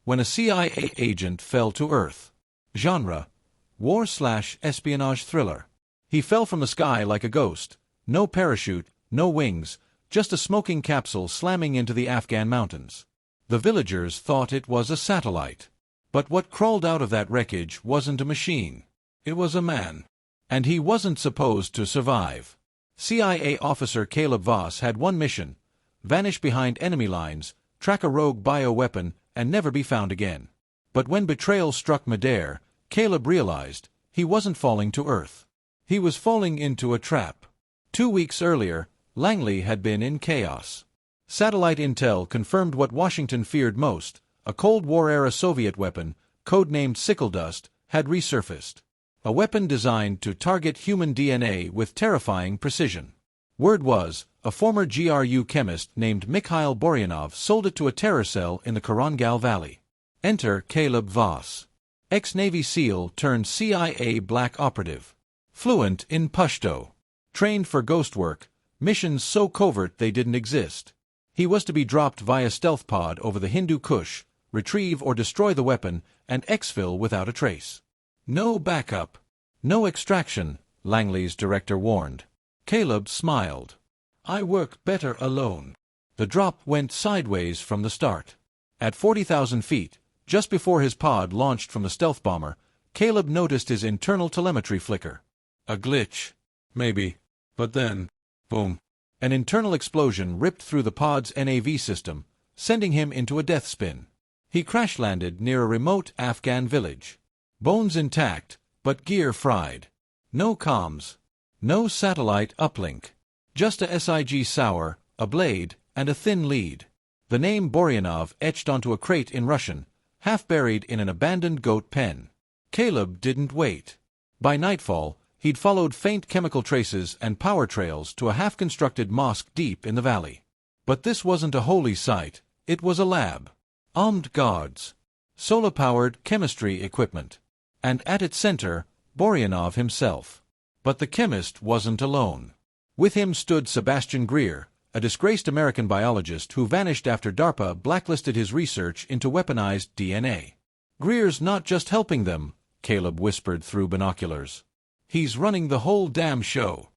when a CIA agent fell to Earth. Genre: war/espionage thriller. He fell from the sky like a ghost. No parachute, no wings, just a smoking capsule slamming into the Afghan mountains. The villagers thought it was a satellite. But what crawled out of that wreckage wasn't a machine. It was a man. And he wasn't supposed to survive. CIA officer Caleb Voss had one mission: vanish behind enemy lines, track a rogue bioweapon, and never be found again. But when betrayal struck midair, Caleb realized he wasn't falling to Earth. He was falling into a trap. 2 weeks earlier, Langley had been in chaos. Satellite intel confirmed what Washington feared most: a Cold War-era Soviet weapon, codenamed Sickle Dust, had resurfaced. A weapon designed to target human DNA with terrifying precision. Word was, a former GRU chemist named Mikhail Boryanov sold it to a terror cell in the Korangal Valley. Enter Caleb Voss. Ex-Navy SEAL turned CIA black operative. Fluent in Pashto. Trained for ghost work, missions so covert they didn't exist. He was to be dropped via stealth pod over the Hindu Kush, retrieve or destroy the weapon, and exfil without a trace. No backup. No extraction, Langley's director warned. Caleb smiled. I work better alone. The drop went sideways from the start. At 40,000 feet, just before his pod launched from the stealth bomber, Caleb noticed his internal telemetry flicker. A glitch. Maybe. But then, boom. An internal explosion ripped through the pod's NAV system, sending him into a death spin. He crash-landed near a remote Afghan village. Bones intact, but gear fried. No comms. No satellite uplink. Just a SIG sour, a blade, and a thin lead. The name Boryanov etched onto a crate in Russian, half buried in an abandoned goat pen. Caleb didn't wait. By nightfall, he'd followed faint chemical traces and power trails to a half-constructed mosque deep in the valley. But this wasn't a holy site, it was a lab. Armed guards. Solar-powered chemistry equipment. And at its center, Boryanov himself. But the chemist wasn't alone. With him stood Sebastian Greer, a disgraced American biologist who vanished after DARPA blacklisted his research into weaponized DNA. Greer's not just helping them, Caleb whispered through binoculars. He's running the whole damn show.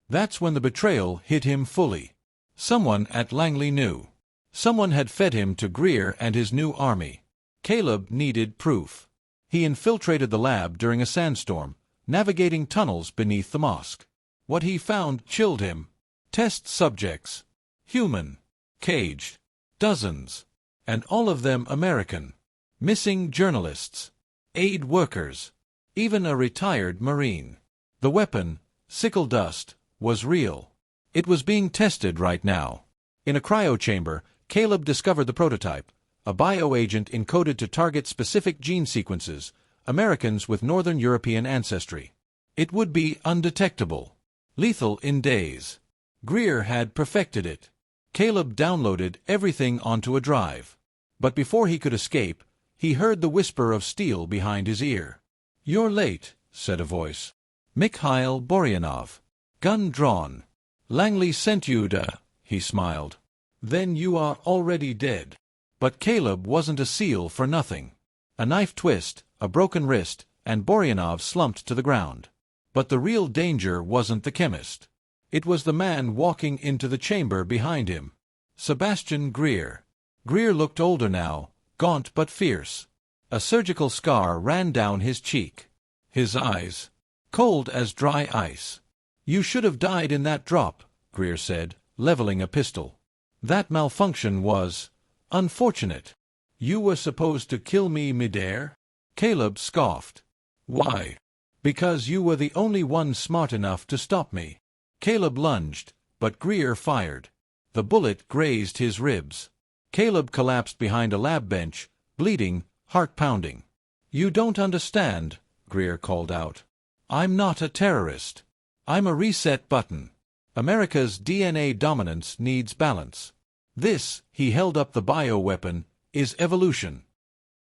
That's when the betrayal hit him fully. Someone at Langley knew. Someone had fed him to Greer and his new army. Caleb needed proof. He infiltrated the lab during a sandstorm, navigating tunnels beneath the mosque. What he found chilled him. Test subjects. Human. Caged. Dozens. And all of them American. Missing journalists. Aid workers. Even a retired Marine. The weapon, Sickle Dust, was real. It was being tested right now. In a cryo chamber, Caleb discovered the prototype, a bioagent encoded to target specific gene sequences, Americans with Northern European ancestry. It would be undetectable. Lethal in days. Greer had perfected it. Caleb downloaded everything onto a drive. But before he could escape, he heard the whisper of steel behind his ear. "You're late," said a voice. Mikhail Boryanov. Gun drawn. "Langley sent you to," he smiled. "Then you are already dead." But Caleb wasn't a SEAL for nothing. A knife twist, a broken wrist, and Boryanov slumped to the ground. But the real danger wasn't the chemist. It was the man walking into the chamber behind him. Sebastian Greer. Greer looked older now, gaunt but fierce. A surgical scar ran down his cheek. His eyes, cold as dry ice. "You should have died in that drop," Greer said, leveling a pistol. "That malfunction was unfortunate. You were supposed to kill me midair?" Caleb scoffed. "Why?" "Because you were the only one smart enough to stop me." Caleb lunged, but Greer fired. The bullet grazed his ribs. Caleb collapsed behind a lab bench, bleeding, heart pounding. "You don't understand," Greer called out. "I'm not a terrorist. I'm a reset button. America's DNA dominance needs balance. This," he held up the bioweapon, "is evolution."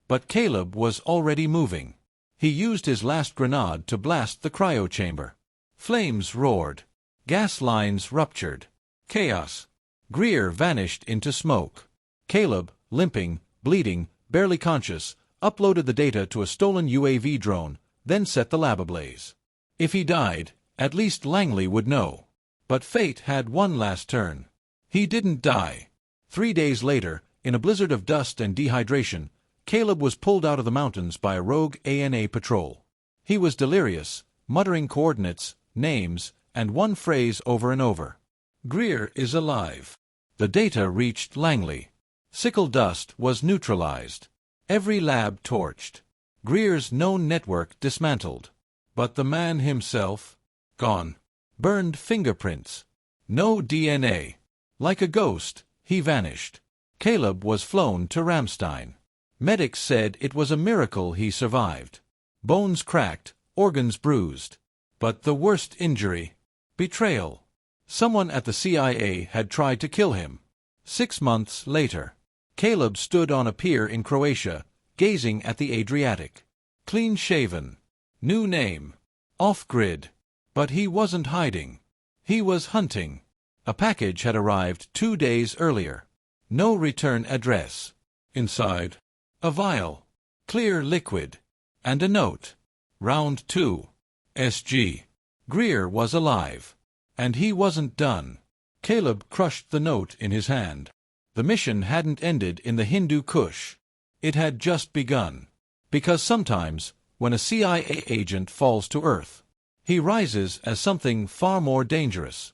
But Caleb was already moving. He used his last grenade to blast the cryo chamber. Flames roared. Gas lines ruptured. Chaos. Greer vanished into smoke. Caleb, limping, bleeding, barely conscious, uploaded the data to a stolen UAV drone, then set the lab ablaze. If he died, at least Langley would know. But fate had one last turn. He didn't die. 3 days later, in a blizzard of dust and dehydration, Caleb was pulled out of the mountains by a rogue ANA patrol. He was delirious, muttering coordinates, names, and one phrase over and over. "Greer is alive." The data reached Langley. Sickle dust was neutralized. Every lab torched. Greer's known network dismantled. But the man himself? Gone. Burned fingerprints. No DNA. Like a ghost, he vanished. Caleb was flown to Ramstein. Medics said it was a miracle he survived. Bones cracked, organs bruised. But the worst injury? Betrayal. Someone at the CIA had tried to kill him. 6 months later, Caleb stood on a pier in Croatia, gazing at the Adriatic. Clean-shaven. New name. Off-grid. But he wasn't hiding. He was hunting. A package had arrived 2 days earlier. No return address. Inside, a vial. Clear liquid. And a note. Round 2. SG. Greer was alive. And he wasn't done. Caleb crushed the note in his hand. The mission hadn't ended in the Hindu Kush. It had just begun. Because sometimes, when a CIA agent falls to Earth, he rises as something far more dangerous.